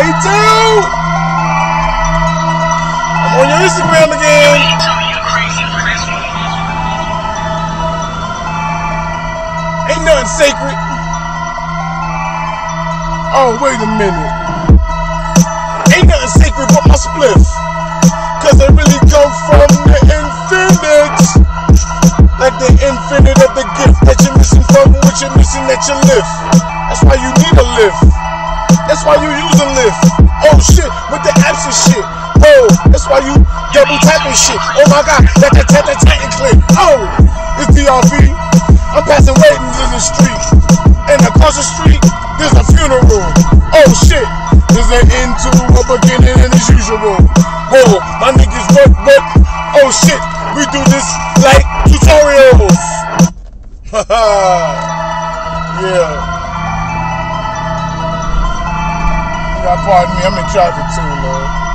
A2! I'm on your Instagram again. Ain't nothing sacred. Oh, wait a minute. Ain't nothing sacred but my spliff. Cause I really come from the infinite. Like the infinite of the gift that you're missing from what you're missing that you lift. That's why you need a lift. That's why you use a lift. Oh shit, with the apps and shit. Whoa, that's why you double tapping shit. Oh my god, that click. Oh, it's DRV. I'm passing weddings in the street. And across the street, there's a funeral. Oh shit, there's an end to a beginning and as usual. Whoa, my niggas work. Oh shit, we do this like tutorials. Haha. Yeah. You gotta pardon me, I'm in traffic too, man.